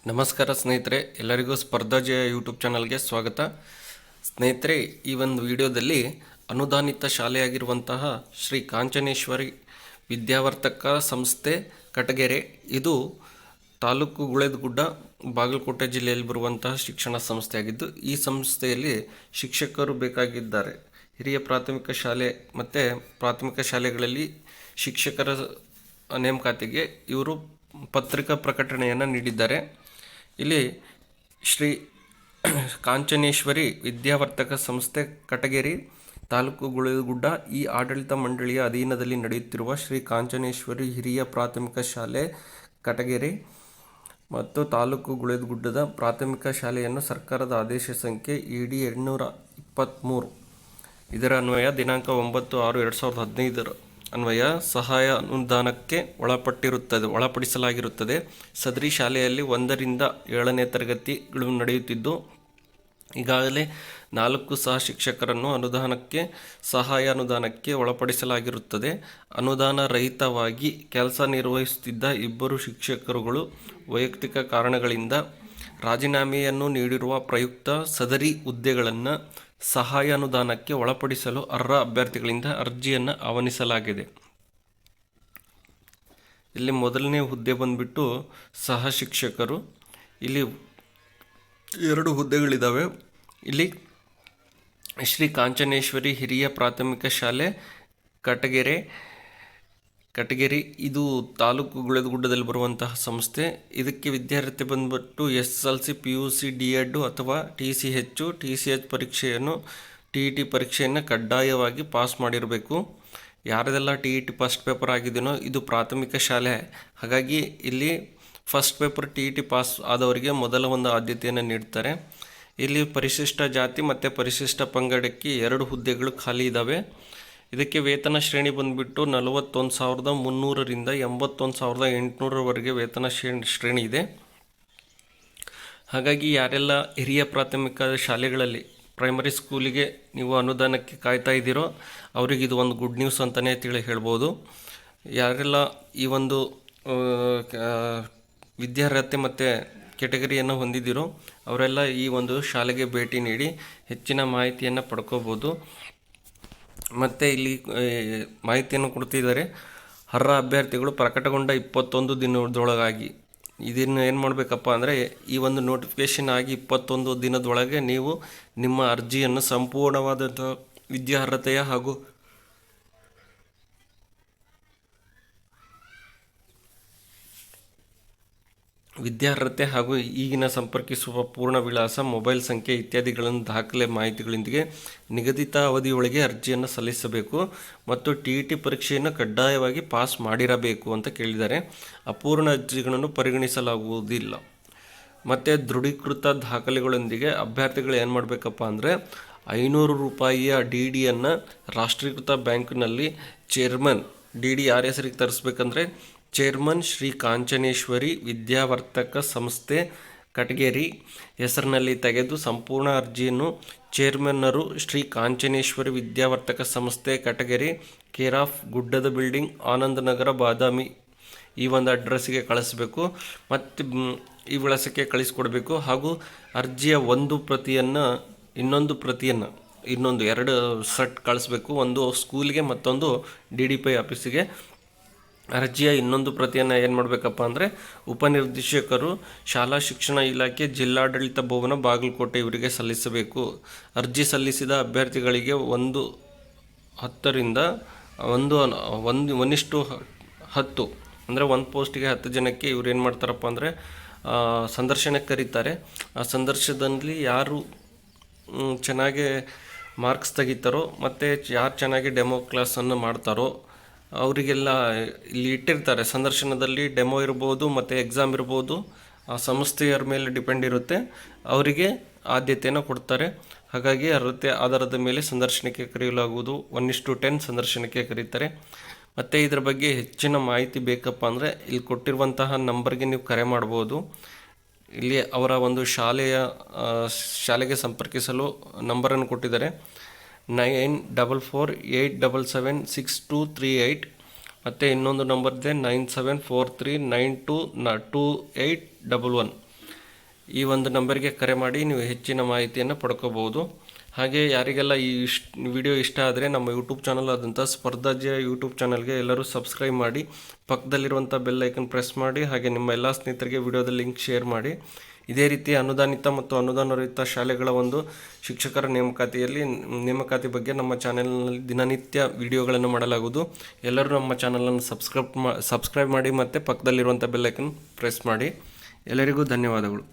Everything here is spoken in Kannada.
ನಮಸ್ಕಾರ ಸ್ನೇಹಿತರೆ, ಎಲ್ಲರಿಗೂ ಸ್ಪರ್ಧಾ ಜಯ ಯೂಟ್ಯೂಬ್ ಚಾನಲ್ಗೆ ಸ್ವಾಗತ. ಸ್ನೇಹಿತರೆ, ಈ ಒಂದು ವಿಡಿಯೋದಲ್ಲಿ ಅನುದಾನಿತ ಶಾಲೆಯಾಗಿರುವಂತಹ ಶ್ರೀ ಕಾಂಚನೇಶ್ವರಿ ವಿದ್ಯಾವರ್ತಕ ಸಂಸ್ಥೆ ಕಟಗೆರೆ, ಇದು ತಾಲೂಕು ಗುಳೇದಗುಡ್ಡ, ಬಾಗಲಕೋಟೆ ಜಿಲ್ಲೆಯಲ್ಲಿ ಬರುವಂತಹ ಶಿಕ್ಷಣ ಸಂಸ್ಥೆಯಾಗಿದ್ದು, ಈ ಸಂಸ್ಥೆಯಲ್ಲಿ ಶಿಕ್ಷಕರು ಬೇಕಾಗಿದ್ದಾರೆ. ಹಿರಿಯ ಪ್ರಾಥಮಿಕ ಶಾಲೆ ಮತ್ತು ಪ್ರಾಥಮಿಕ ಶಾಲೆಗಳಲ್ಲಿ ಶಿಕ್ಷಕರ ನೇಮಕಾತಿಗೆ ಇವರು ಪತ್ರಿಕಾ ಪ್ರಕಟಣೆಯನ್ನು ನೀಡಿದ್ದಾರೆ. ಇಲ್ಲಿ ಶ್ರೀ ಕಾಂಚನೇಶ್ವರಿ ವಿದ್ಯಾವರ್ತಕ ಸಂಸ್ಥೆ ಕಟಗೆರೆ, ತಾಲೂಕು ಗುಳೇದಗುಡ್ಡ ಈ ಆಡಳಿತ ಮಂಡಳಿಯ ಅಧೀನದಲ್ಲಿ ನಡೆಯುತ್ತಿರುವ ಶ್ರೀ ಕಾಂಚನೇಶ್ವರಿ ಹಿರಿಯ ಪ್ರಾಥಮಿಕ ಶಾಲೆ ಕಟಗೆರೆ ಮತ್ತು ತಾಲೂಕು ಗುಳೇದಗುಡ್ಡದ ಪ್ರಾಥಮಿಕ ಶಾಲೆಯನ್ನು ಸರ್ಕಾರದ ಆದೇಶ ಸಂಖ್ಯೆ ED 823 ಇದರ ಅನ್ವಯ ದಿನಾಂಕ 9/6/2015 ಅನ್ವಯ ಸಹಾಯ ಅನುದಾನಕ್ಕೆ ಒಳಪಡಿಸಲಾಗಿರುತ್ತದೆ. ಸದರಿ ಶಾಲೆಯಲ್ಲಿ 1ರಿಂದ 7ನೇ ತರಗತಿಗಳು ನಡೆಯುತ್ತಿದ್ದು, ಈಗಾಗಲೇ 4 ಸಹ ಶಿಕ್ಷಕರನ್ನು ಸಹಾಯ ಅನುದಾನಕ್ಕೆ ಒಳಪಡಿಸಲಾಗಿರುತ್ತದೆ. ಅನುದಾನ ರಹಿತವಾಗಿ ಕೆಲಸ ನಿರ್ವಹಿಸುತ್ತಿದ್ದ 2 ಶಿಕ್ಷಕರುಗಳು ವೈಯಕ್ತಿಕ ಕಾರಣಗಳಿಂದ ರಾಜೀನಾಮೆಯನ್ನು ನೀಡಿರುವ ಪ್ರಯುಕ್ತ ಸದರಿ ಹುದ್ದೆಗಳನ್ನು ಸಹಾಯ ಅನುದಾನಕ್ಕೆ ಒಳಪಡಿಸಲು ಅರ್ಹ ಅಭ್ಯರ್ಥಿಗಳಿಂದ ಅರ್ಜಿಯನ್ನು ಆಹ್ವಾನಿಸಲಾಗಿದೆ. ಇಲ್ಲಿ ಮೊದಲನೇ ಹುದ್ದೆ ಬಂದ್ಬಿಟ್ಟು ಸಹ ಶಿಕ್ಷಕರು. ಇಲ್ಲಿ 2 ಹುದ್ದೆಗಳಿದ್ದಾವೆ. ಇಲ್ಲಿ ಶ್ರೀ ಕಾಂಚನೇಶ್ವರಿ ಹಿರಿಯ ಪ್ರಾಥಮಿಕ ಶಾಲೆ ಕಟಗೆರೆ ಇದು ತಾಲೂಕು ಗುಳೇದಗುಡ್ಡದಲ್ಲಿ ಬರುವಂತಹ ಸಂಸ್ಥೆ. ಇದಕ್ಕೆ ವಿದ್ಯಾರ್ಥಿ ಬಂದ್ಬಿಟ್ಟು SSLC, PUC, D.Ed ಅಥವಾ TCH ಪರೀಕ್ಷೆಯನ್ನು TET ಪರೀಕ್ಷೆಯನ್ನು ಕಡ್ಡಾಯವಾಗಿ ಪಾಸ್ ಮಾಡಿರಬೇಕು. ಯಾರದೆಲ್ಲ TET ಫಸ್ಟ್ ಪೇಪರ್ ಆಗಿದೆಯೋ ಇದು ಪ್ರಾಥಮಿಕ ಶಾಲೆ, ಹಾಗಾಗಿ ಇಲ್ಲಿ ಫಸ್ಟ್ ಪೇಪರ್ TET ಪಾಸ್ ಆದವರಿಗೆ ಮೊದಲ ಒಂದು ಆದ್ಯತೆಯನ್ನು ನೀಡ್ತಾರೆ. ಇಲ್ಲಿ ಪರಿಶಿಷ್ಟ ಜಾತಿ ಮತ್ತು ಪರಿಶಿಷ್ಟ ಪಂಗಡಕ್ಕೆ 2 ಹುದ್ದೆಗಳು ಖಾಲಿ ಇದ್ದಾವೆ. ಇದಕ್ಕೆ ವೇತನ ಶ್ರೇಣಿ ಬಂದುಬಿಟ್ಟು 41,300ರಿಂದ 81,800ರವರೆಗೆ ವೇತನ ಶ್ರೇಣಿ ಇದೆ. ಹಾಗಾಗಿ ಯಾರೆಲ್ಲ ಹಿರಿಯ ಪ್ರಾಥಮಿಕ ಶಾಲೆಗಳಲ್ಲಿ ಪ್ರೈಮರಿ ಸ್ಕೂಲಿಗೆ ನೀವು ಅನುದಾನಕ್ಕೆ ಕಾಯ್ತಾ ಇದ್ದೀರೋ ಅವರಿಗೆ ಇದು ಒಂದು ಗುಡ್ ನ್ಯೂಸ್ ಅಂತಲೇ ಹೇಳ್ಬೋದು. ಯಾರೆಲ್ಲ ಈ ಒಂದು ವಿದ್ಯಾರ್ಹತೆ ಮತ್ತು ಕೆಟಗರಿಯನ್ನು ಹೊಂದಿದ್ದೀರೋ ಅವರೆಲ್ಲ ಈ ಒಂದು ಶಾಲೆಗೆ ಭೇಟಿ ನೀಡಿ ಹೆಚ್ಚಿನ ಮಾಹಿತಿಯನ್ನು ಪಡ್ಕೋಬೋದು. ಮತ್ತು ಇಲ್ಲಿ ಮಾಹಿತಿಯನ್ನು ಕೊಡ್ತಿದ್ದಾರೆ. ಅರ್ಹ ಅಭ್ಯರ್ಥಿಗಳು ಪ್ರಕಟಗೊಂಡ 21 ದಿನದೊಳಗಾಗಿ ಇದನ್ನು ಏನು ಮಾಡಬೇಕಪ್ಪ ಅಂದರೆ, ಈ ಒಂದು ನೋಟಿಫಿಕೇಷನ್ ಆಗಿ 21 ದಿನದೊಳಗೆ ನೀವು ನಿಮ್ಮ ಅರ್ಜಿಯನ್ನು ಸಂಪೂರ್ಣವಾದಂಥ ವಿದ್ಯಾರ್ಹತೆಯ ಹಾಗೂ ಈಗಿನ ಸಂಪರ್ಕಿಸುವ ಪೂರ್ಣ ವಿಳಾಸ, ಮೊಬೈಲ್ ಸಂಖ್ಯೆ ಇತ್ಯಾದಿಗಳನ್ನು ದಾಖಲೆ ಮಾಹಿತಿಗಳೊಂದಿಗೆ ನಿಗದಿತ ಅವಧಿಯೊಳಗೆ ಅರ್ಜಿಯನ್ನು ಸಲ್ಲಿಸಬೇಕು ಮತ್ತು TET ಪರೀಕ್ಷೆಯನ್ನು ಕಡ್ಡಾಯವಾಗಿ ಪಾಸ್ ಮಾಡಿರಬೇಕು ಅಂತ ಕೇಳಿದ್ದಾರೆ. ಅಪೂರ್ಣ ಅರ್ಜಿಗಳನ್ನು ಪರಿಗಣಿಸಲಾಗುವುದಿಲ್ಲ. ಮತ್ತು ದೃಢೀಕೃತ ದಾಖಲೆಗಳೊಂದಿಗೆ ಅಭ್ಯರ್ಥಿಗಳು ಏನು ಮಾಡಬೇಕಪ್ಪ ಅಂದರೆ, 500 ರೂಪಾಯಿಯ DDಯನ್ನು ರಾಷ್ಟ್ರೀಕೃತ ಬ್ಯಾಂಕ್ನಲ್ಲಿ ಚೇರ್ಮನ್ DD ಯಾರ ಹೆಸರಿಗೆ ತರಿಸ್ಬೇಕಂದ್ರೆ ಚೇರ್ಮನ್ ಶ್ರೀ ಕಾಂಚನೇಶ್ವರಿ ವಿದ್ಯಾವರ್ತಕ ಸಂಸ್ಥೆ ಕಟಗೆರೆ ಹೆಸರಿನಲ್ಲಿ ತೆಗೆದು ಸಂಪೂರ್ಣ ಅರ್ಜಿಯನ್ನು ಚೇರ್ಮನ್ನರು ಶ್ರೀ ಕಾಂಚನೇಶ್ವರಿ ವಿದ್ಯಾವರ್ತಕ ಸಂಸ್ಥೆ ಕಟಗೆರೆ, ಕೇರ್ ಆಫ್ ಗುಡ್ಡದ ಬಿಲ್ಡಿಂಗ್, ಆನಂದ ನಗರ, ಬಾದಾಮಿ ಈ ಒಂದು ಅಡ್ರೆಸ್ಸಿಗೆ ಕಳಿಸ್ಬೇಕು. ಮತ್ತು ಈ ವಿಳಾಸಕ್ಕೆ ಕಳಿಸ್ಕೊಡ್ಬೇಕು. ಹಾಗೂ ಅರ್ಜಿಯ ಒಂದು ಪ್ರತಿಯನ್ನು ಇನ್ನೊಂದು 2 ಸೆಟ್ ಕಳಿಸ್ಬೇಕು. ಒಂದು ಸ್ಕೂಲ್ಗೆ, ಮತ್ತೊಂದು DDPI ಆಫೀಸಿಗೆ. ಅರ್ಜಿಯ ಇನ್ನೊಂದು ಪ್ರತಿಯನ್ನು ಏನು ಮಾಡಬೇಕಪ್ಪ ಅಂದರೆ ಉಪನಿರ್ದೇಶಕರು, ಶಾಲಾ ಶಿಕ್ಷಣ ಇಲಾಖೆ, ಜಿಲ್ಲಾಡಳಿತ ಭವನ, ಬಾಗಲಕೋಟೆ ಇವರಿಗೆ ಸಲ್ಲಿಸಬೇಕು. ಅರ್ಜಿ ಸಲ್ಲಿಸಿದ ಅಭ್ಯರ್ಥಿಗಳಿಗೆ 1:10 ಅಂದರೆ 1 ಪೋಸ್ಟಿಗೆ 10 ಜನಕ್ಕೆ ಇವ್ರು ಏನು ಮಾಡ್ತಾರಪ್ಪ ಅಂದರೆ ಸಂದರ್ಶನಕ್ಕೆ ಕರೀತಾರೆ. ಆ ಸಂದರ್ಶನದಲ್ಲಿ ಯಾರು ಚೆನ್ನಾಗಿ ಮಾರ್ಕ್ಸ್ ತೆಗಿತಾರೋ ಮತ್ತು ಯಾರು ಚೆನ್ನಾಗಿ ಡೆಮೋ ಕ್ಲಾಸನ್ನು ಮಾಡ್ತಾರೋ ಅವರಿಗೆಲ್ಲ ಇಲ್ಲಿ ಇಟ್ಟಿರ್ತಾರೆ. ಸಂದರ್ಶನದಲ್ಲಿ ಡೆಮೋ ಇರ್ಬೋದು ಮತ್ತು ಎಕ್ಸಾಮ್ ಇರ್ಬೋದು, ಆ ಸಂಸ್ಥೆಯರ ಮೇಲೆ ಡಿಪೆಂಡ್ ಇರುತ್ತೆ. ಅವರಿಗೆ ಆದ್ಯತೆಯನ್ನು ಕೊಡ್ತಾರೆ. ಹಾಗಾಗಿ ಅರ್ಹತೆ ಆಧಾರದ ಮೇಲೆ ಸಂದರ್ಶನಕ್ಕೆ ಕರೆಯಲಾಗುವುದು. 1:10 ಸಂದರ್ಶನಕ್ಕೆ ಕರೀತಾರೆ. ಮತ್ತು ಇದರ ಬಗ್ಗೆ ಹೆಚ್ಚಿನ ಮಾಹಿತಿ ಬೇಕಪ್ಪ ಅಂದರೆ ಇಲ್ಲಿ ಕೊಟ್ಟಿರುವಂತಹ ನಂಬರ್ಗೆ ನೀವು ಕರೆ ಮಾಡ್ಬೋದು. ಇಲ್ಲಿ ಅವರ ಒಂದು ಶಾಲೆಗೆ ಸಂಪರ್ಕಿಸಲು ನಂಬರನ್ನು ಕೊಟ್ಟಿದ್ದಾರೆ. 9448776238 ಮತ್ತು ಇನ್ನೊಂದು ನಂಬರ್ ಇದೆ 9743922811. ಈ ಒಂದು ನಂಬರ್ಗೆ ಕರೆ ಮಾಡಿ ನೀವು ಹೆಚ್ಚಿನ ಮಾಹಿತಿಯನ್ನು ಪಡ್ಕೋಬಹುದು. ಹಾಗೆ ಯಾರಿಗೆಲ್ಲ ಈ ವಿಡಿಯೋ ಇಷ್ಟ ಆದರೆ ನಮ್ಮ ಯೂಟ್ಯೂಬ್ ಚಾನಲ್ ಆದಂಥ ಸ್ಪರ್ಧಾಜ್ಯ ಯೂಟ್ಯೂಬ್ ಚಾನಲ್ಗೆ ಎಲ್ಲರೂ ಸಬ್ಸ್ಕ್ರೈಬ್ ಮಾಡಿ, ಪಕ್ಕದಲ್ಲಿರುವಂಥ ಬೆಲ್ ಐಕನ್ ಪ್ರೆಸ್ ಮಾಡಿ, ಹಾಗೆ ನಿಮ್ಮ ಎಲ್ಲ ಸ್ನೇಹಿತರಿಗೆ ವಿಡಿಯೋದ ಲಿಂಕ್ ಶೇರ್ ಮಾಡಿ. ಇದೇ ರೀತಿ ಅನುದಾನಿತ ಮತ್ತು ಅನುದಾನರಹಿತ ಶಾಲೆಗಳ ಒಂದು ಶಿಕ್ಷಕರ ನೇಮಕಾತಿ ಬಗ್ಗೆ ನಮ್ಮ ಚಾನೆಲ್ನಲ್ಲಿ ದಿನನಿತ್ಯ ವಿಡಿಯೋಗಳನ್ನು ಮಾಡಲಾಗುವುದು. ಎಲ್ಲರೂ ನಮ್ಮ ಚಾನಲನ್ನು ಸಬ್ಸ್ಕ್ರೈಬ್ ಮಾಡಿ ಮತ್ತು ಪಕ್ಕದಲ್ಲಿರುವಂಥ ಬೆಲ್ ಐಕನ್ ಪ್ರೆಸ್ ಮಾಡಿ. ಎಲ್ಲರಿಗೂ ಧನ್ಯವಾದಗಳು.